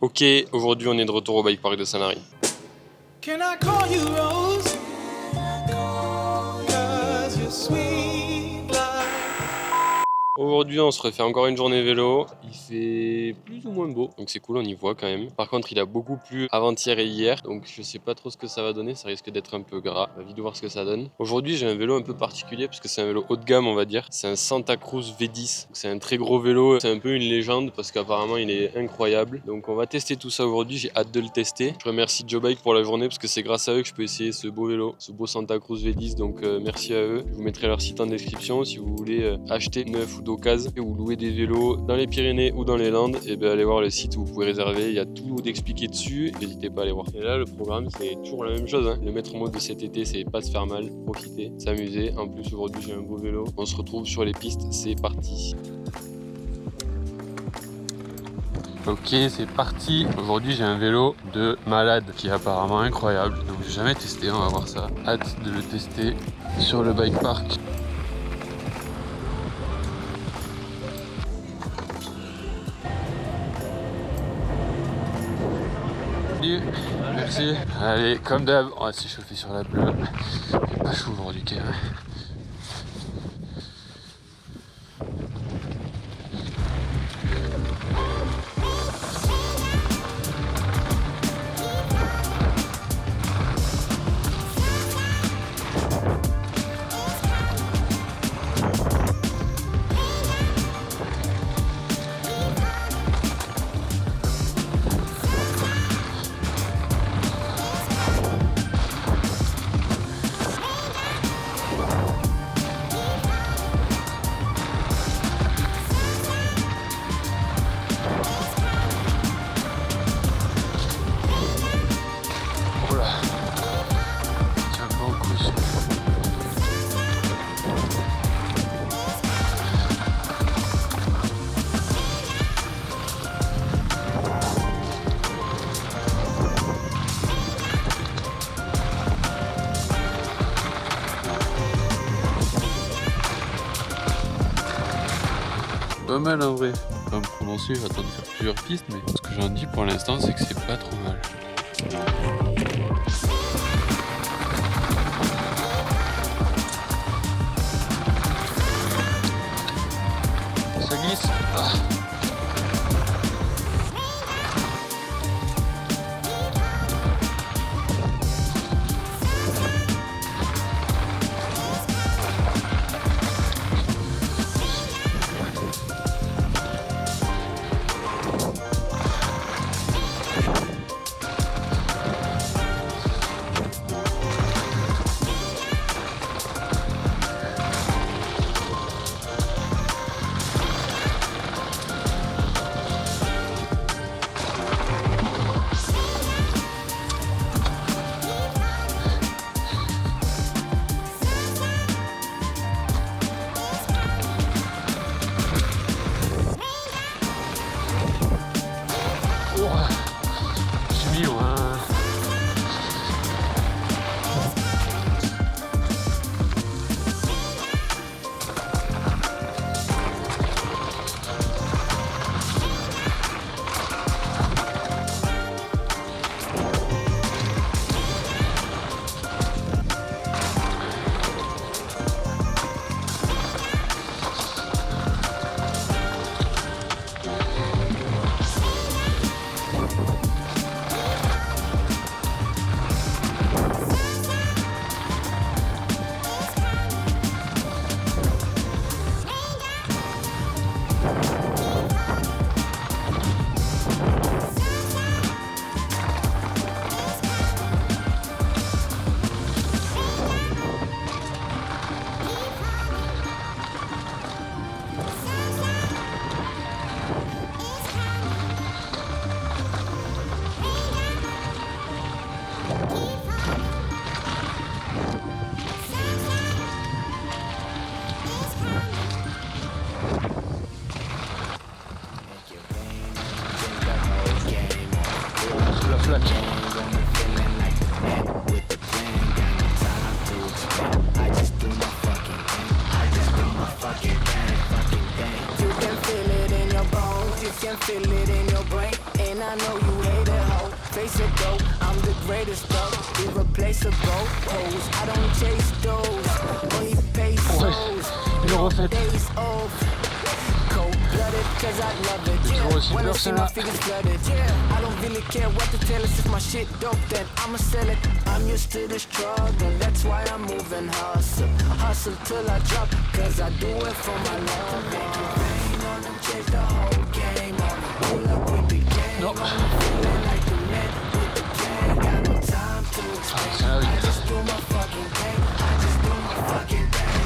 Ok, aujourd'hui on est de retour au bike park de Sanary. Can I call you Rose? 'Cause you're sweet like... Aujourd'hui on se refait encore une journée vélo. Il fait plus ou moins beau, donc c'est cool, on y voit quand même. Par contre il a beaucoup plu avant-hier et hier, donc je sais pas trop ce que ça va donner, ça risque d'être un peu gras. On va vite voir ce que ça donne. Aujourd'hui j'ai un vélo un peu particulier parce que c'est un vélo haut de gamme on va dire. C'est un Santa Cruz V10, c'est un très gros vélo, c'est un peu une légende parce qu'apparemment il est incroyable. Donc on va tester tout ça aujourd'hui, j'ai hâte de le tester. Je remercie Joe Bike pour la journée parce que c'est grâce à eux que je peux essayer ce beau vélo, ce beau Santa Cruz V10, donc merci à eux. Je vous mettrai leur site en description si vous voulez acheter neuf ou d'occasion ou louer des vélos dans les Pyrénées ou dans les Landes, et bien allez voir le site où vous pouvez réserver, il y a tout d'expliqué dessus, n'hésitez pas à aller voir. Et là le programme c'est toujours la même chose, hein. Le maître mot de cet été c'est pas se faire mal, profiter, s'amuser. En plus aujourd'hui j'ai un beau vélo, on se retrouve sur les pistes, c'est parti. Ok, c'est parti. Aujourd'hui j'ai un vélo de malade qui est apparemment incroyable, donc j'ai jamais testé, on va voir ça. Hâte de le tester sur le bike park. Merci. Allez, comme d'hab, on va s'échauffer sur la bleue. Il fait pas chaud aujourd'hui quand même. Pas mal en vrai. Je vais pas me prononcer, je vais attendre de faire plusieurs pistes, mais ce que j'en dis pour l'instant c'est que c'est pas trop mal. Ça glisse. Ah. can feel it in your brain, and I know you face it though. I'm the greatest though, irreplaceable. Hoes, I don't chase those. Only pesos. No days off. Cold-blooded, cause I love it. When I see my fingers flooded. I don't really care what the tell us. If my shit dope, then I'ma sell it. I'm used to the struggle, that's why I'm moving hustle. Hustle till I drop, cause I do it for my love. Make it rain on them, change the whole game on them. Pull up with the gang, I'm feeling like the man with the gang. Got no time to explain, I just do my fucking thing. I just do my fucking thing.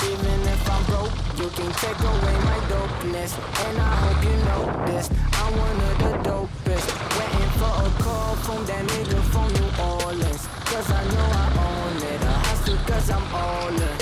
Even if I'm broke, you can take away my dopeness. And I hope you know this, I'm one of the dopest. Waiting for a call from that nigga from New Orleans. Cause I know I own it, I hustle cause I'm all in.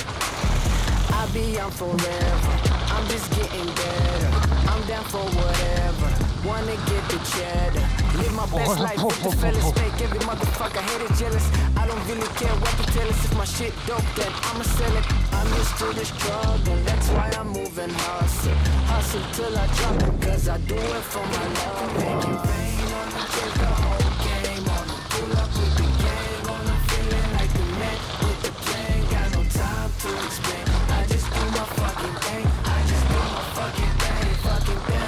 I be on forever, I'm just getting better. I'm down for whatever, wanna get the cheddar. Live my best life with the fellas, make every motherfucker hater jealous. I don't really care what to tell us. If my shit dope, then I'ma sell it. I'm used to the struggle, that's why I'm moving hustle. Hustle till I drop, cause I do it for my love. Make it rain on them, change the whole game on them. Pull up with the gang on them, feeling like the man with the plan. Got no time to explain, I just do my fucking thing. I just do my fucking thing, fucking thing.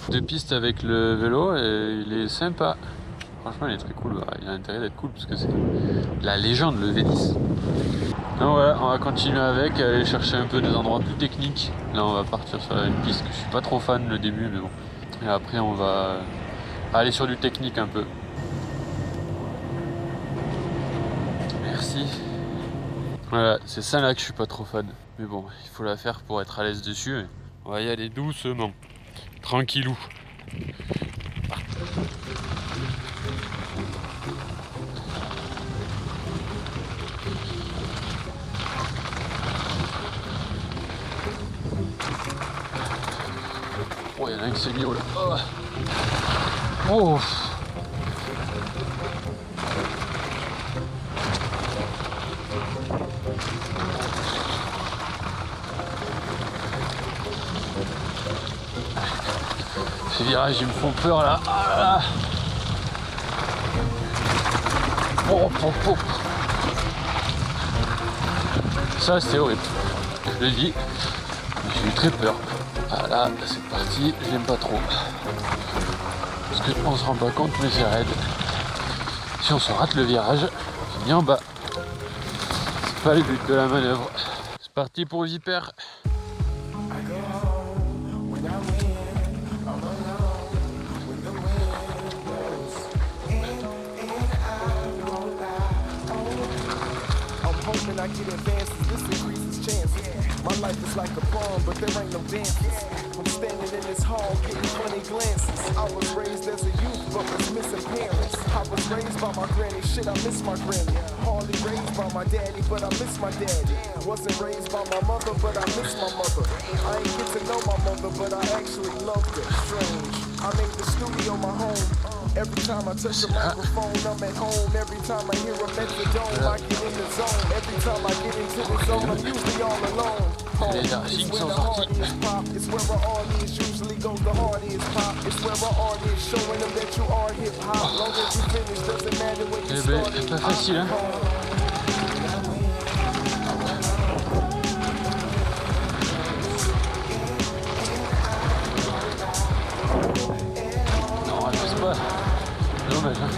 Deux pistes avec le vélo et il est sympa. Franchement il est très cool, il a intérêt d'être cool parce que c'est la légende le V10. Donc voilà, on va continuer avec, aller chercher un peu des endroits plus techniques. Là on va partir sur une piste que je suis pas trop fan le début mais bon. Et après on va aller sur du technique un peu. Merci. Voilà, c'est ça là que je suis pas trop fan. Mais bon, il faut la faire pour être à l'aise dessus. On va y aller doucement. Tranquillou. Oh, il y en a un qui s'est mis au là. Oh. Ces virages ils me font peur là. Ah là là. Oh, oh, oh. Ça c'est horrible. Je le dis. J'ai eu très peur. Ah là, c'est parti, j'aime pas trop. Parce qu'on se rend pas compte mais c'est raide. Si on se rate le virage, on finit en bas. C'est pas le but de la manœuvre. C'est parti pour Vipère. I get advances, this increases chances. My life is like a poem, but there ain't no dances. I'm standing in this hall, getting funny glances. I was raised as a youth, but was missing parents. I was raised by my granny, shit, I miss my granny. Hardly raised by my daddy, but I miss my daddy. Wasn't raised by my mother, but I miss my mother. I ain't get to know my mother, but I actually loved her. Strange. I made the studio my home. Every time I touch the microphone, I'm at home. Every time I hear a metrodome, I get in the zone. Every time I get into the zone, I'm usually all alone. Home is where the heart is pop. It's where an artist usually goes the hardest pop. It's where an artist showing them that you are hip hop. Long as you finish, doesn't matter when you started. C'est pas facile hein. Non, elle passe pas. Dommage hein.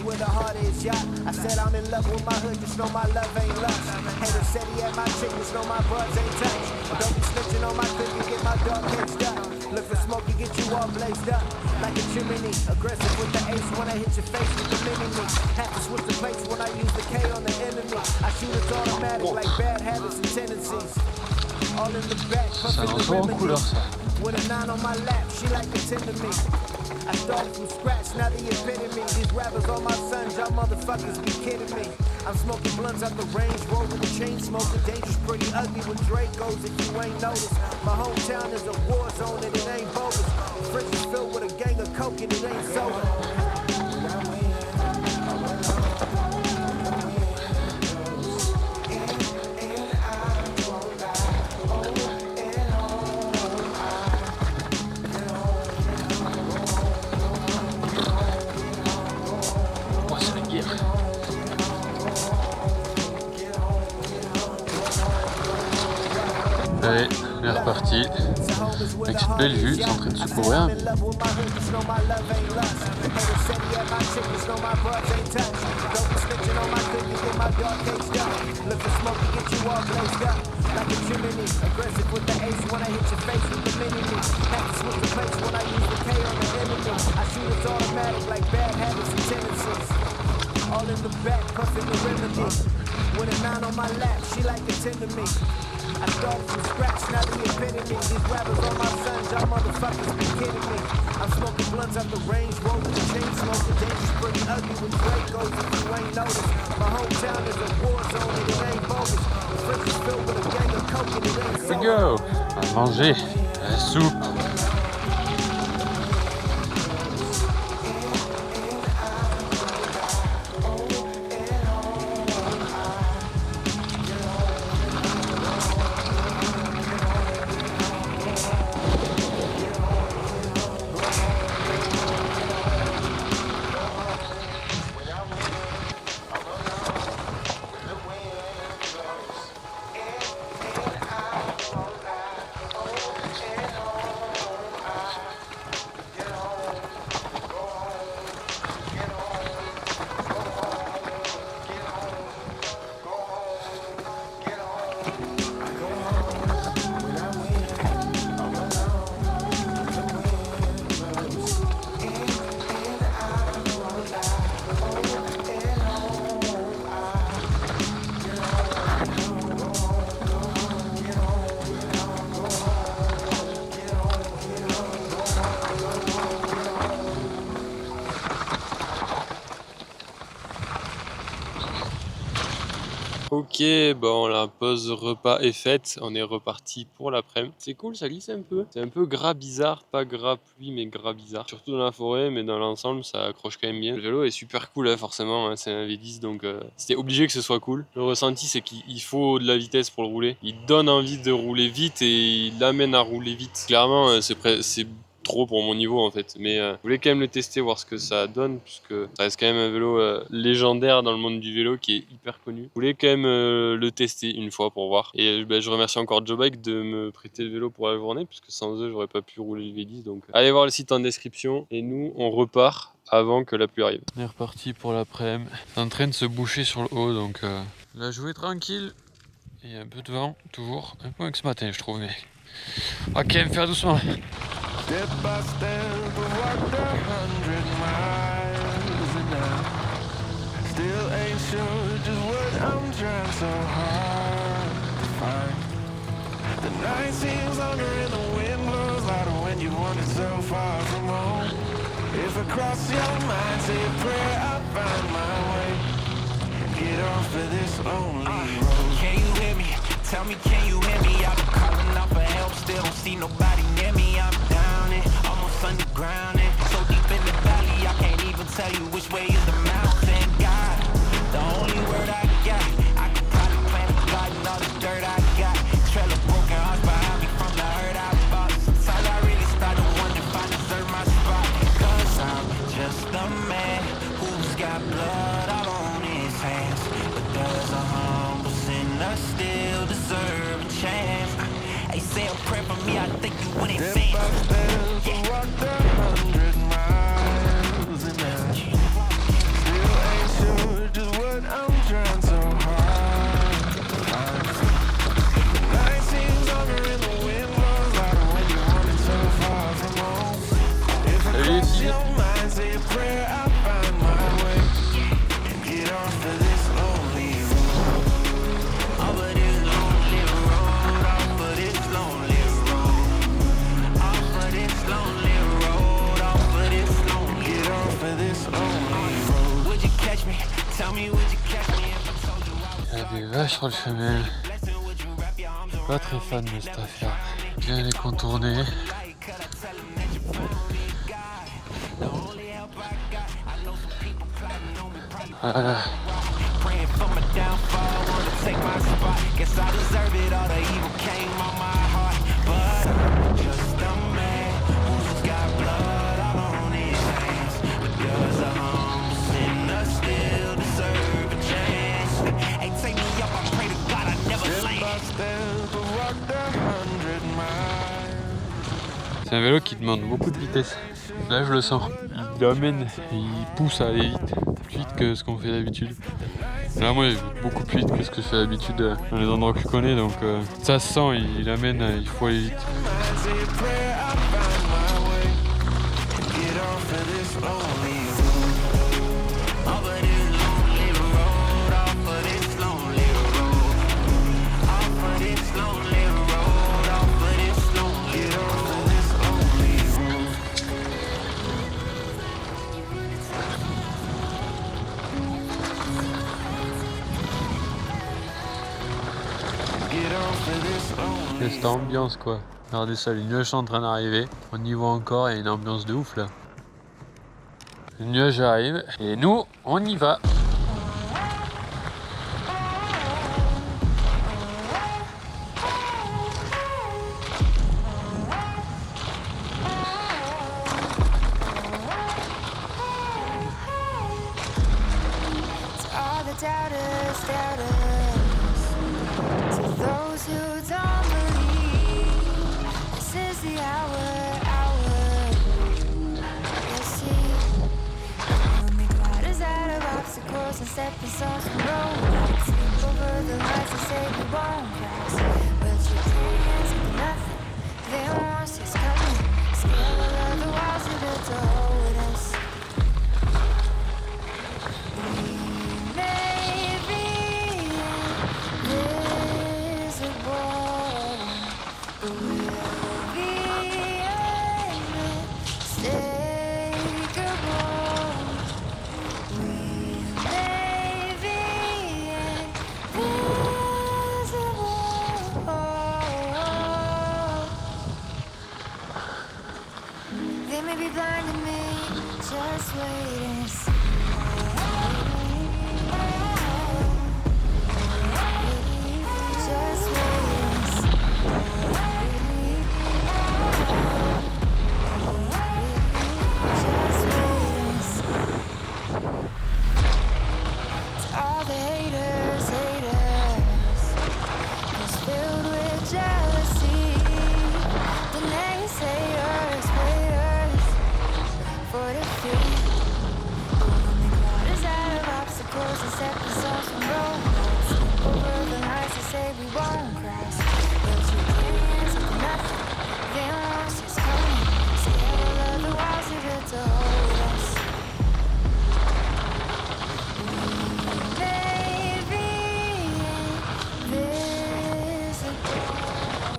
Where the heart is, yeah. I said I'm in love with my hood, just know my love ain't lust. Haters said he had my chick, just know my buds ain't touch. Don't be snitching on my clip, you get my dog caged up. Look for smoke, you get you all blazed up. Like a chimney, aggressive with the ace when I hit your face with the mini-me. Have to switch the plates when I use the K on the enemy. I shoot it automatic like bad habits and tendencies. All in the back, puffing the remedy. With a 9 on my lap, she like to tend to me. I started from scratch, now the epitome. These rappers are my sons, y'all motherfuckers be kidding me. I'm smoking blunts out the range, rolling the chain smoking. Dangerous, pretty ugly with Dracos if you ain't noticed. My hometown is a war zone and it ain't bogus. est reparti. Avec cette belle vue, c'est en train de se courir. All in the back, puffin' the remedy. With a 9 on my lap, she like to tend to me. I started from scratch, now the epitome. These rappers on my sons, y'all motherfuckers be kidding me. I'm smoking blunts out the range, rolling the chain smoking. Dangerous, pretty ugly with Dracos if you ain't noticed. My hometown is a war zone and it ain't bogus. The fridge is filled with a gang of coke and it ain't Let's go! On va manger la soupe. Ok, bon, la pause repas est faite, on est reparti pour l'après-midi. C'est cool, ça glisse un peu. C'est un peu gras bizarre, pas gras pluie, mais gras bizarre. Surtout dans la forêt, mais dans l'ensemble, ça accroche quand même bien. Le vélo est super cool, hein, forcément, hein, c'est un V10, donc c'était obligé que ce soit cool. Le ressenti, c'est qu'il faut de la vitesse pour le rouler. Il donne envie de rouler vite et il l'amène à rouler vite. Clairement, c'est trop pour mon niveau en fait, mais je voulais quand même le tester, voir ce que ça donne, puisque ça reste quand même un vélo légendaire dans le monde du vélo qui est hyper connu. Je voulais quand même le tester une fois pour voir, et je remercie encore Joe Bike de me prêter le vélo pour la journée, puisque sans eux j'aurais pas pu rouler le V10, donc allez voir le site en description, et nous on repart avant que la pluie arrive. On est reparti pour l'après-midi. C'est en train de se boucher sur le haut, donc la journée tranquille. Il y a un peu de vent, toujours. Un peu moins que ce matin, je trouve, mais on va quand même faire doucement. Step by step, I walked 100 miles and I still ain't sure just what I'm trying so hard to find. The night seems longer and the wind blows louder when you wander so far from home. If I cross your mind, say a prayer, I'll find my way. Get off of this lonely road. Can you hear me? Tell me, can you hear me? I've been calling out for help, still don't see nobody near me. I'm down and almost underground and so deep in the valley, I can't even tell you which way is the mountain. God, the only word I got, I could probably plant a garden, all the dirt I got. Trail of broken hearts behind me from the hurt I fought. Sometimes I really start to wonder if I deserve my spot. Cause I'm just a man who's got blood all on his hands. But does a humble sinner still deserve a chance? Hey, say a prayer for me, I think you would advance. Step by step, I walked 100 miles and I still ain't sure just what I'm trying so hard to find. The night seems longer and the wind blows louder when you're running so far from home. If I cross your mind, say a prayer, I'll find my way and get off of this lonely road. Off of this lonely road, off of this lonely road, off of this lonely road, off of this lonely Get off of this lonely road. Would you catch me? Tell me, would you catch me if I told you I was Il y a des vaches sur le chemin. blessed? Would you wrap your arms around Pas très fan de cette affaire. Bien les contourner. me? Could I tell them that you found me, God? The only help I got, I know some people plotting on me, probably Voilà. praying for my downfall, wanna take my spot. Guess I deserve it, all the evil came on my heart. But I'm just a man who's got blood all on his hands. But does a humble sinner still deserve a chance? Hey, take me up, I pray to God I never Step by land. step, I walked 100 miles. C'est un vélo qui demande beaucoup de vitesse. Là je le sens. Il amène, il pousse à aller vite, plus vite que ce qu'on fait d'habitude. Là moi beaucoup plus vite que ce que je fais d'habitude dans les endroits que je connais, donc ça se sent, il amène, il faut aller vite. C'est cette ambiance quoi. Regardez ça, les nuages sont en train d'arriver. On y voit encore, il y a une ambiance de ouf là. Les nuages arrivent et nous, on y va. All the doubters, to those who don't believe, this is the hour. You'll see, we'll make ladders out of obstacles and stepping stones from roadblocks. Step over the lights and say we won't cross, but you can't see nothing. They won't see us coming. Scale of the walls you built to hold us. They may be blinding me, just wait and see. Just wait and see. Just wait and see. To all the haters, it's filled with jealousy. The naysayers, haters, for defeat. We'll make ladders out of obstacles and stepping stones from roadblocks. Step over the lights and say we won't cross, but you can't see nothing. They won't see us coming. Scale of the walls you built to hold us.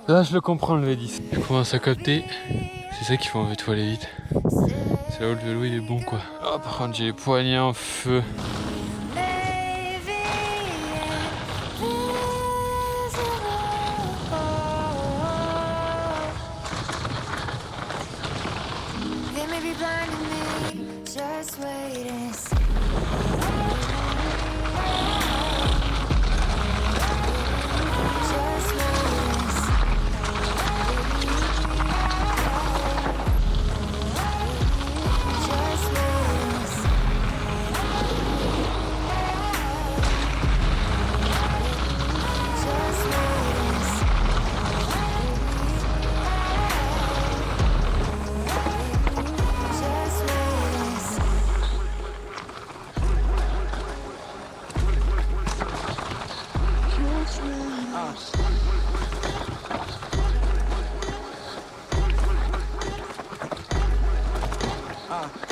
Là je le comprends le V10. Je commence à capter. C'est ça qu'il faut en fait, faut aller vite. C'est là où le vélo il est bon quoi. Ah par contre j'ai les poignets en feu. They may be blinding me, just wait and see. Just wait and see. Just wait and see. Just wait and see. Just wait and see.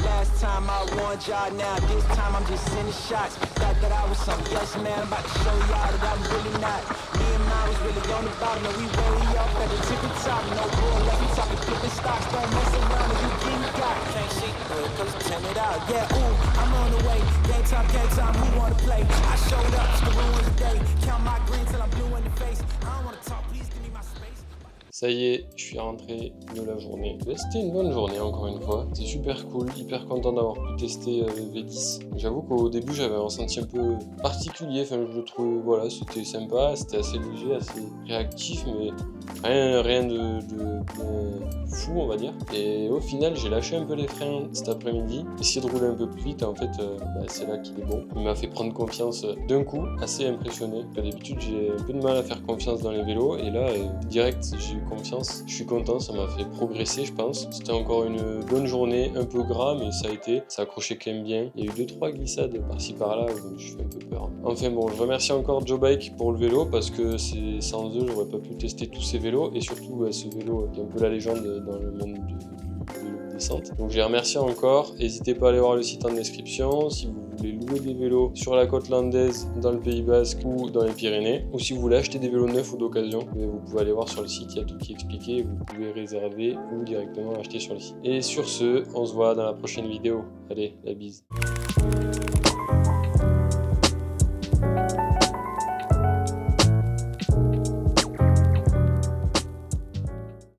Last time I warned y'all, now this time I'm just sending shots. Thought that I was something, yes man, I'm about to show y'all that I'm really not. Me and mine was really on the bottom, and we way up at the tippy top. No bull, let me talk flipping stocks, don't mess around and you get got. Can't see good, cause turn it out. Yeah, ooh, I'm on the way. Game time, who wanna play? I showed up, it's the ruin today. Count my green till I'm blue in the face. I don't wanna talk, please give me my space. Ça y est, je suis rentré de la journée. C'était une bonne journée encore une fois. C'est super cool, hyper content d'avoir pu tester V10. J'avoue qu'au début j'avais un ressenti un peu particulier, enfin je le trouvais, voilà, c'était sympa, c'était assez léger, assez réactif, mais rien de fou fou, on va dire. Et au final, j'ai lâché un peu les freins cet après-midi, essayé de rouler un peu plus vite. En fait, c'est là qu'il est bon. Il m'a fait prendre confiance d'un coup, assez impressionné. D'habitude, j'ai un peu de mal à faire confiance dans les vélos, et là, direct, j'ai eu confiance. Je suis content, ça m'a fait progresser, je pense. C'était encore une bonne journée, un peu gras, mais ça accrochait quand même bien. Il y a eu 2-3 glissades par-ci par-là, où je fais un peu peur. Enfin bon, je remercie encore Joe Bike pour le vélo, parce que sans eux, j'aurais pas pu tester tous ces vélos, et surtout ce vélo qui est un peu la légende dans le monde du vélo de descente. Donc je les remercie encore. N'hésitez pas à aller voir le site en description si vous voulez louer des vélos sur la côte landaise, dans le Pays Basque ou dans les Pyrénées, ou si vous voulez acheter des vélos neufs ou d'occasion, vous pouvez aller voir sur le site, il y a tout qui est expliqué, vous pouvez réserver ou directement acheter sur le site. Et sur ce, on se voit dans la prochaine vidéo. Allez, la bise.